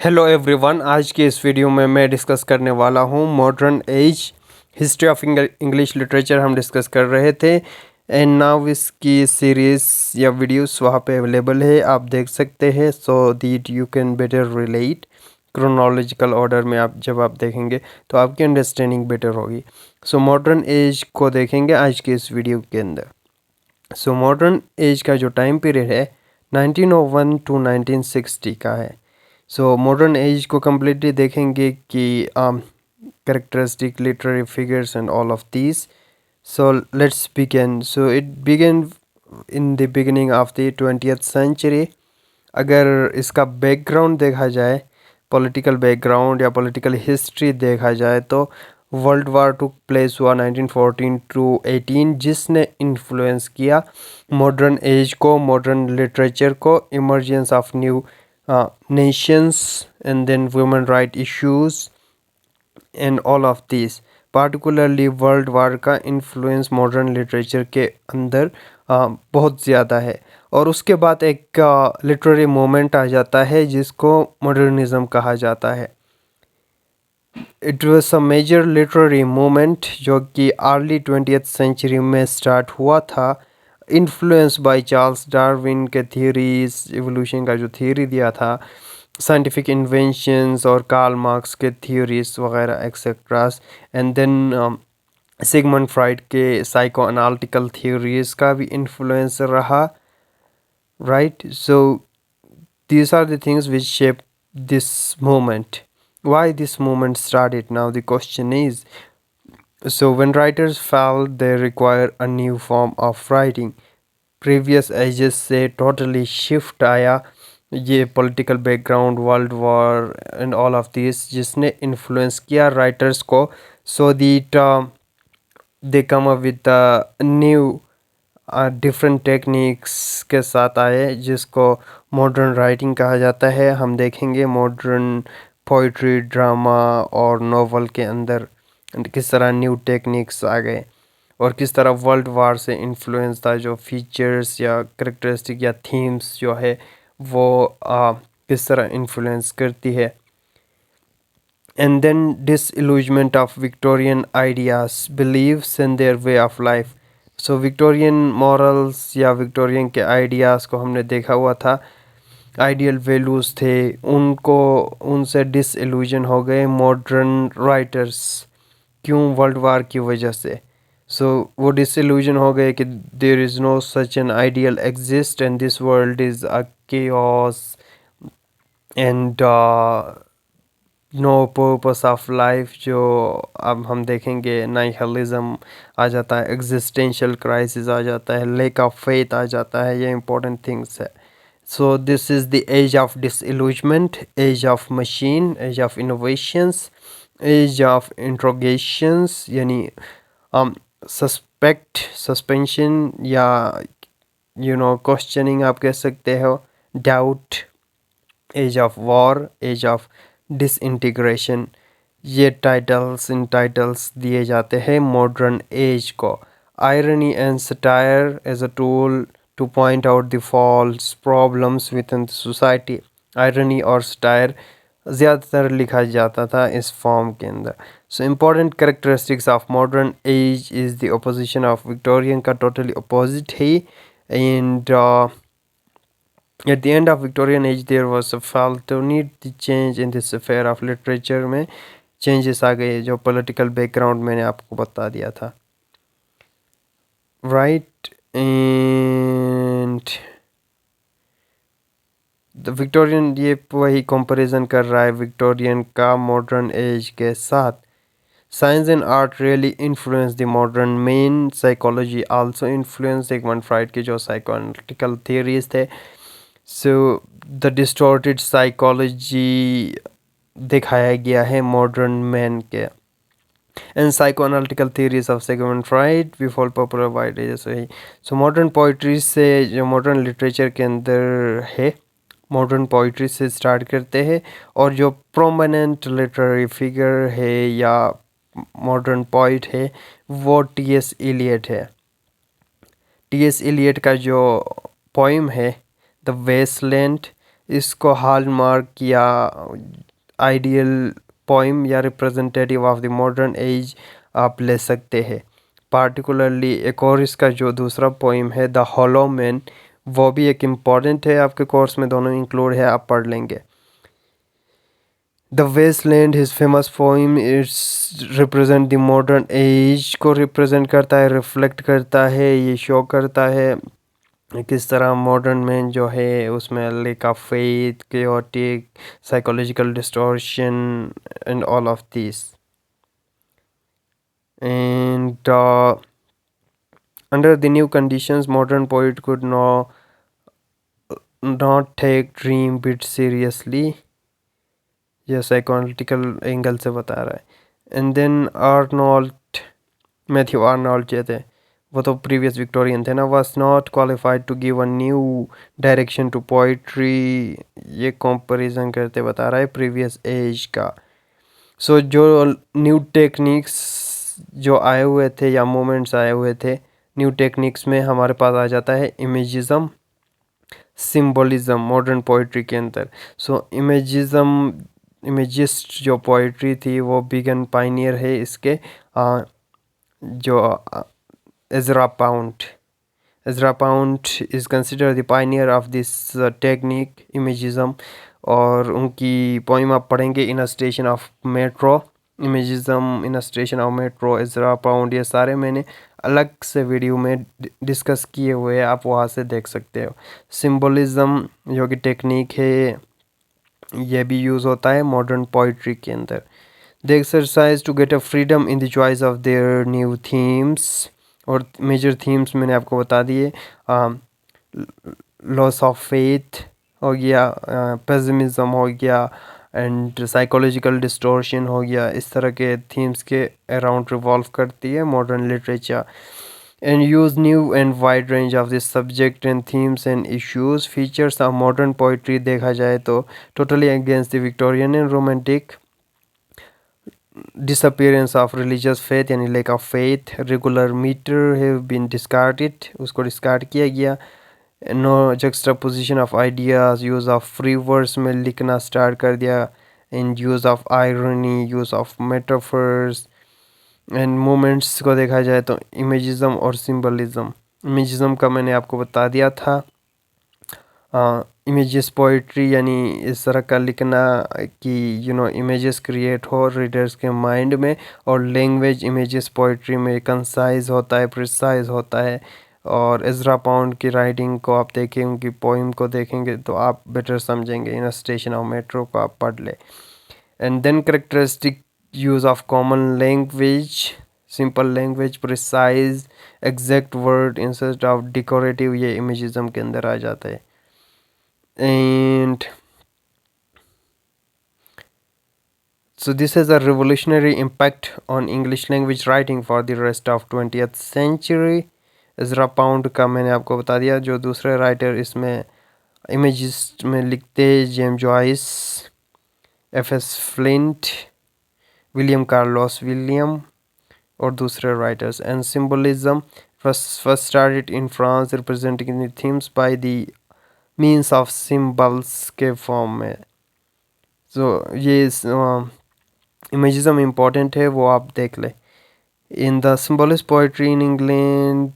Hello everyone, आज के इस वीडियो में मैं डिस्कस करने वाला हूँ modern age history of English literature. हम डिस्कस कर रहे थे एंड नाउ इसकी सीरीज़ या वीडियोस वहाँ पे अवेलेबल है, आप देख सकते हैं so that you can better relate. Chronological order में आप जब आप देखेंगे तो आपकी अंडरस्टैंडिंग बेटर होगी। सो मॉडर्न एज को देखेंगे आज के इस वीडियो के अंदर। सो मॉडर्न एज का जो टाइम पीरियड है 1901 टू 1960 का है। सो मॉडर्न एज को कम्प्लीटली देखेंगे कि characteristic literary figures and all of these. So let's begin. So it began in the beginning of the 20th century. अगर इसका बैकग्राउंड देखा जाए, पॉलिटिकल बैकग्राउंड या पॉलिटिकल हिस्ट्री देखा जाए तो वर्ल्ड वार टुक प्लेस हुआ 1914 टू 18, जिसने इन्फ्लुएंस किया मॉडर्न एज को, मॉडर्न लिटरेचर को, emergence of new nations and then women right issues and all of these. particularly world war का इन्फ्लुएंस मॉडर्न लिटरेचर के अंदर बहुत ज़्यादा है। और उसके बाद एक लिटरेरी मोमेंट आ जाता है जिसको मॉडर्निज्म कहा जाता है। It was a major literary moment जो कि अर्ली 20th सेंचुरी में स्टार्ट हुआ था, इन्फ्लुएंस बाय चार्ल्स डार्विन के थियरीज, एवोल्यूशन का जो थियरी दिया था, साइंटिफिक इन्वेंशंस और कार्ल मार्क्स के थियरीज वगैरह etcetera, and then Sigmund Freud के साइको एनालिटिकल थियरीज का भी इन्फ्लुएंस रहा, right. So these are the things which shape this movement. Why this movement started? Now the question is, so when writers felt they require a new form of writing, previous ages से totally shift आया। ये political background, world war and all of this जिसने influence किया writers को, so that they come up with a new different techniques के साथ आए जिसको मॉडर्न राइटिंग कहा जाता है। हम देखेंगे मॉडर्न पोइट्री, ड्रामा और नोवेल के अंदर किस तरह न्यू टेक्निक्स आ गए और किस तरह वर्ल्ड वार से इन्फ्लुएंस था, जो फीचर्स या करेक्टरिस्टिक या थीम्स जो है वो किस तरह इन्फ्लुएंस करती है। And then disillusionment of Victorian ideas, beliefs and their way of life. So Victorian morals या विक्टोरियन के आइडियाज़ को हमने देखा हुआ था, आइडियल वैल्यूज़ थे, उनको उनसे डिसइल्यूजन हो गए मॉडर्न राइटर्स। क्यों? वर्ल्ड वार की वजह से। सो वो डिसइल्यूजन हो गए कि there is no such an ideal exist and this world is a chaos and no purpose of life. जो अब हम देखेंगे नाइहिलिज्म आ जाता है, एग्जिस्टेंशियल क्राइसिस आ जाता है, लेक ऑफ फेथ आ जाता है, ये इंपॉर्टेंट थिंग्स है। So this is the age of disillusionment, age of machine, age of innovations, age of interrogations, यानी सस्पेंशन या क्वेश्चनिंग आप कह सकते हो, doubt, age of war, age of disintegration. ये टाइटल्स दिए जाते हैं मॉडर्न एज को। Irony and satire as a tool to point out the false problems within the society. Irony और सटायर ज़्यादातर लिखा जाता था इस फॉर्म के अंदर। So important characteristics of modern age is the opposition of Victorian का टोटली अपोजिट है। And at the end of Victorian age there was a felt to need the change in this affair of literature में changes आ गए, जो political background मैंने आपको बता दिया था, right। and the Victorian, ये वही comparison कर रहा है Victorian का modern age के साथ। Science and art really influence the modern main, psychology also influence Sigmund Freud के जो psychoanalytical theories थे। सो द डिस्टॉर्टेड साइकोलॉजी दिखाया गया है मॉडर्न मैन के। And psycho analytical theories of Sigmund Freud we fall popular wide as वही। So modern poetry से, जो मॉडर्न लिटरेचर के अंदर है, मॉडर्न पोइट्री से स्टार्ट करते हैं और जो प्रोमिनेंट लिटरेरी फिगर है या मॉडर्न पोइट है वो टी.एस. इलियट है। टी.एस. इलियट का जो पोइम है द वेस्टलैंड, इसको हॉलमार्क या आइडियल पोइम या representative of the modern as आप ले सकते हैं। पार्टिकुलरली एक और इसका जो दूसरा पोइम है द हॉलो मैन, वो भी एक इम्पॉर्टेंट है आपके कोर्स में, दोनों इंक्लूड है, आप पढ़ लेंगे। The waste land his famous poem its represent the modern age को रिप्रेजेंट करता है, रिफ्लेक्ट करता है, ये शो करता है किस तरह मॉडर्न मैन जो है उसमें lake of faith, chaotic, psychological distortion and all of these. And under the new conditions, modern poet could not take dream bit seriously. यह साइकोलॉजिकल एंगल से बता रहा है। And then Arnold, Matthew Arnold जो थे, वो तो प्रीवियस विक्टोरियन थे ना, was not qualified to give a new direction to poetry. ये कंपैरिजन करते बता रहा है प्रीवियस एज का। सो जो न्यू टेक्निक्स जो आए हुए थे या मूवमेंट्स आए हुए थे, न्यू टेक्निक्स में हमारे पास आ जाता है इमेजिज्म, सिंबलिज्म मॉडर्न पोइट्री के अंदर। सो इमेजिज्म, इमेजिस्ट जो पोइट्री थी वो बिगन पाइनियर है इसके, जो Ezra Pound, Ezra Pound is consider the pioneer of this technique imagism. और उनकी पोइम आप पढ़ेंगे in a station of metro, imagism in a station of metro, Ezra Pound, ये सारे मैंने अलग से वीडियो में डिस्कस किए हुए हैं, आप वहाँ से देख सकते हो। सिंबलिज्म जो कि टेक्निक है, ये भी यूज़ होता है मॉडर्न पोइट्री के अंदर। They exercise to get a freedom in the choice of their new themes. और मेजर थीम्स मैंने आपको बता दिए, लॉस ऑफ फेथ हो गया, पेसिमिज्म हो गया, एंड साइकोलॉजिकल डिस्टोर्शन हो गया। इस तरह के थीम्स के अराउंड रिवॉल्व करती है modern literature. And use new and wide range of this subject and themes and issues. Features of modern poetry देखा जाए तो totally against the Victorian and romantic, disappearance of religious faith यानी lack of faith, regular meter have been discarded, उसको discard किया गया। no juxtaposition of ideas, use of free words में लिखना start कर दिया, and use of irony, use of metaphors and moments को देखा जाए तो imagism और symbolism। imagism का मैंने आपको बता दिया था, इमेजेस पोइट्री यानी इस तरह का लिखना कि इमेजेस क्रिएट हो रीडर्स के माइंड में। और लैंग्वेज इमेजेस पोइट्री में कंसाइज होता है, प्रिसाइज होता है। और इजरा पाउंड की राइटिंग को आप देखें, उनकी पोइम को देखेंगे तो आप बेटर समझेंगे। इन स्टेशन ऑफ मेट्रो को आप पढ़ ले। And then characteristic use of common language, simple language, precise, exact word instead of decorative, ये इमेजिज्म के अंदर आ जाता है। And so this has a revolutionary impact on English language writing for the rest of 20th century। Ezra Pound का मैंने आपको बता दिया। जो दूसरे राइटर इसमें इमेजिस्ट में लिखते हैं, James Joyce, F S. Flint, William Carlos William और दूसरे writers. And symbolism first started in France, representing the themes by the means of symbols के फॉर्म में। सो ये इमेजिज्म इम्पॉर्टेंट है, वो आप देख लें। In the symbolist poetry in England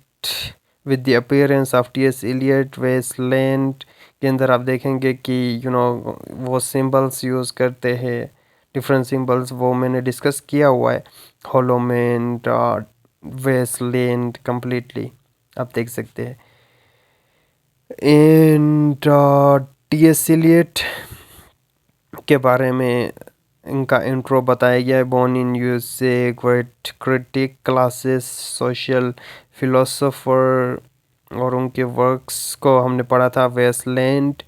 with the appearance of T S. Eliot, wasteland के अंदर आप देखेंगे कि वो सिम्बल्स यूज़ करते हैं, डिफरेंट सिम्बल्स, वो मैंने डिस्कस किया हुआ है। होलोमेंट, वेस्टलैंड कम्प्लीटली आप देख सकते हैं। And T.S.. इलियट के बारे में इनका इंट्रो बताया गया है। Born in USA, great critic, classes, social philosopher. और उनके वर्क्स को हमने पढ़ा था वेस्टलैंड,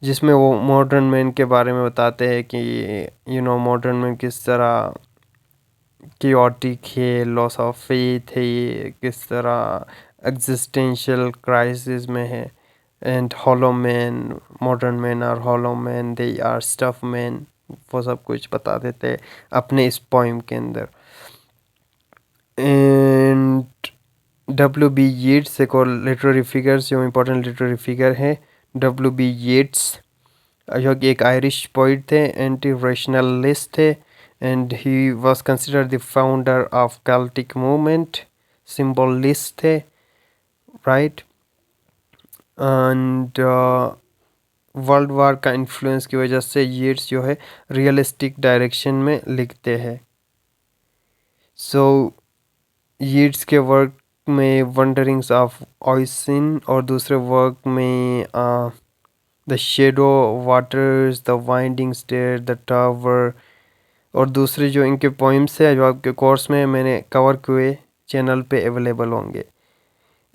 जिसमें वो मॉडर्न मैन के बारे में बताते हैं कि मॉडर्न मैन किस तरह chaotic है, लॉस ऑफ फेथ है, ये किस तरह एग्जिस्टेंशियल क्राइसिस में है। And hollow man, modern man are hollow man, they are stuff man, वो सब कुछ बता देते हैं अपने इस पोइम के अंदर। And W.B. येट्स एक और लिटरेरी फिगर्स जो इम्पोर्टेंट लिटरेरी फिगर है, W.B. येट्स जो कि एक आयरिश पोइट थे, एंटी रेशनलिस्ट थे, and he was considered the founder of Celtic movement, symbolist थे, राइट। एंड वर्ल्ड वार का इन्फ्लुएंस की वजह से यीट्स जो है रियलिस्टिक डायरेक्शन में लिखते हैं। सो यीट्स के वर्क में वंडरिंग्स ऑफ ऑयसिन और दूसरे वर्क में the shadow waters, the winding stair, the tower, और दूसरे जो इनके पोइम्स है जो आपके कोर्स में मैंने कवर किए चैनल पे अवेलेबल होंगे।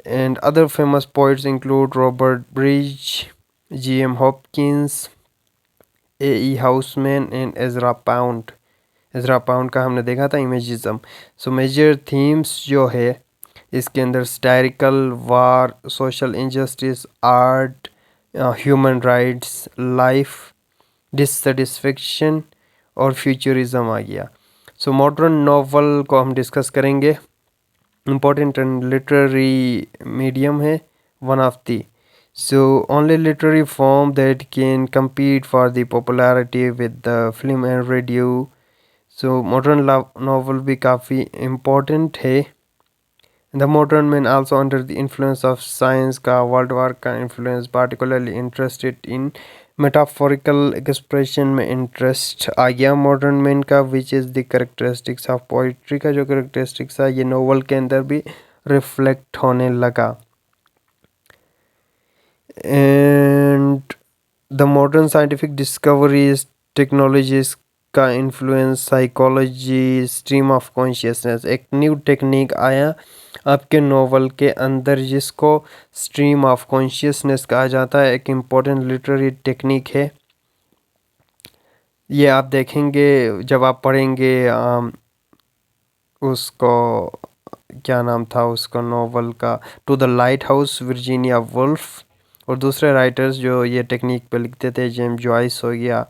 And other famous poets include Robert Bridge, G M. Hopkins, A E. Housman and Ezra Pound. Ezra Pound का हमने देखा था इमेजिज्म। सो मेजर थीम्स जो है इसके अंदर satirical, war, social injustice, art, human rights, life, dissatisfaction और फ्यूचरिज्म आ गया। सो मॉडर्न नॉवल को हम डिस्कस करेंगे। इम्पोर्टेंट एंड लिटरेरी मीडियम है, one of the, so only literary form that can compete for the popularity with the film and radio. So modern novel भी काफ़ी important है। The modern men also under the influence of science का world war का influence particularly interested in metaphorical expression में interest आ गया modern man का, which is the characteristics of poetry का जो करेक्टरिस्टिक्स है ये नोवेल के अंदर भी रिफ्लेक्ट होने लगा। And the modern scientific discoveries, technologies का influence, psychology, stream of consciousness, एक न्यू टेक्निक आया आपके नोवेल के अंदर जिसको स्ट्रीम ऑफ कॉन्शियसनेस कहा जाता है, एक इम्पोर्टेंट लिटरेरी टेक्निक है। ये आप देखेंगे जब आप पढ़ेंगे उसको, क्या नाम था उसका नोवेल का, to the lighthouse, Virginia Woolf, और दूसरे राइटर्स जो ये टेक्निक पे लिखते थे, जेम्स जॉइस हो गया।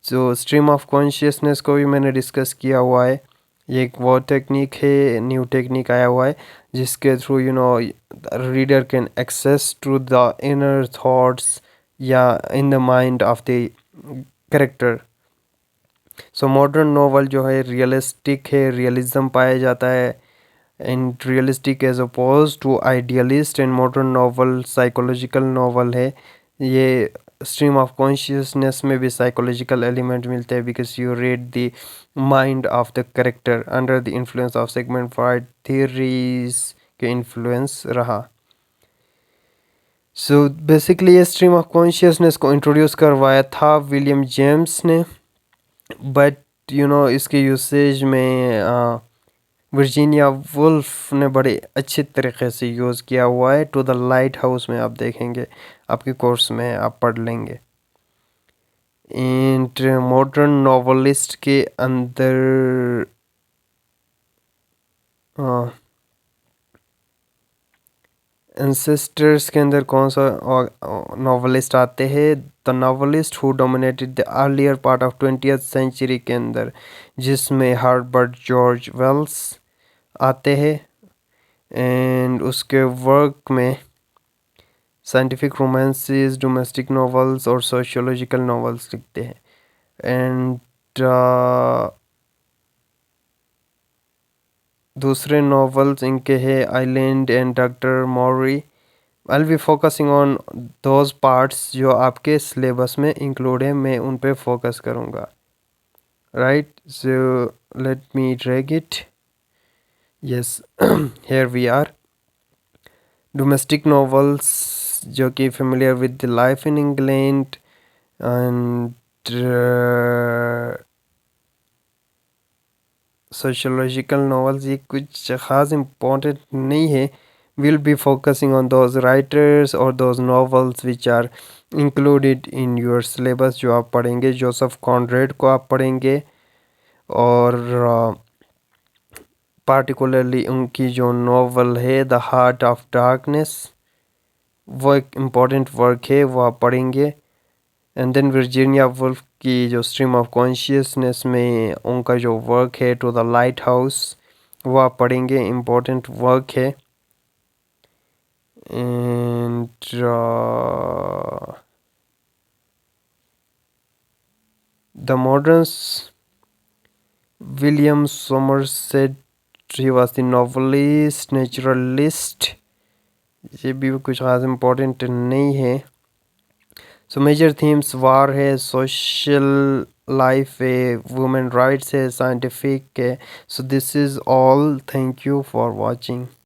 जो स्ट्रीम ऑफ कॉन्शियसनेस को भी मैंने डिस्कस किया हुआ है। ये एक वो टेक्निक है, न्यू टेक्निक आया हुआ है जिसके through reader can access to the inner thoughts या in the mind of the character. So modern novel जो है रियलिस्टिक है, रियलिज्म पाया जाता है, and realistic as oppose to idealist. And modern novel psychological novel है। ये स्ट्रीम ऑफ कॉन्शियसनेस में भी साइकोलॉजिकल एलिमेंट मिलते हैं because you read the mind of the character under the influence of segment Freud theories के influence रहा। So basically ये stream of consciousness को इंट्रोड्यूस करवाया था विलियम जेम्स ने, बट इसके यूसेज में वर्जीनिया वुल्फ ने बड़े अच्छे तरीके से यूज़ किया हुआ है। टू द लाइट हाउस में आप देखेंगे, आपके कोर्स में आप पढ़ लेंगे। एंड मॉडर्न नॉवलिस्ट के अंदर एंसेस्टर्स के अंदर कौन सा नॉवलिस्ट आते हैं? The novelist who dominated the earlier part of 20th century के अंदर, जिसमें हर्बर्ट जॉर्ज वेल्स आते हैं। एंड उसके वर्क में साइंटिफिक रोमांसेस, डोमेस्टिक नॉवेल्स और सोशियोलॉजिकल नॉवेल्स लिखते हैं। एंड दूसरे नॉवेल्स इनके हैं island and doctor Moreau. I be focusing on those parts जो आपके सिलेबस में इंक्लूड है, मैं उन पे फोकस करूँगा, right. So let me drag it, yes, here we are. Domestic novels जो कि familiar with the life in England, and sociological novels ये कुछ ख़ास इम्पोर्टेंट नहीं है। Will be focusing on those writers और those novels which are included in your syllabus जो आप पढ़ेंगे। जोसेफ कॉनरेड को आप पढ़ेंगे, और पार्टिकुलरली उनकी जो नॉवल है द हार्ट ऑफ डार्कनेस, वो एक इम्पॉर्टेंट वर्क है, वो आप पढ़ेंगे। एंड देन वर्जीनिया वुल्फ की जो स्ट्रीम ऑफ कॉन्शियसनेस में उनका जो वर्क है टू द लाइट हाउस, वो आप पढ़ेंगे, इम्पोर्टेंट वर्क है। And the मॉडर्न्स, William Somerset, he was the novelist, naturalist, ये भी कुछ खास इम्पोर्टेंट नहीं है। सो मेजर थीम्स वार है, सोशल लाइफ है, वुमेन राइट्स है, साइंटिफिक है। So this is all, thank you for watching.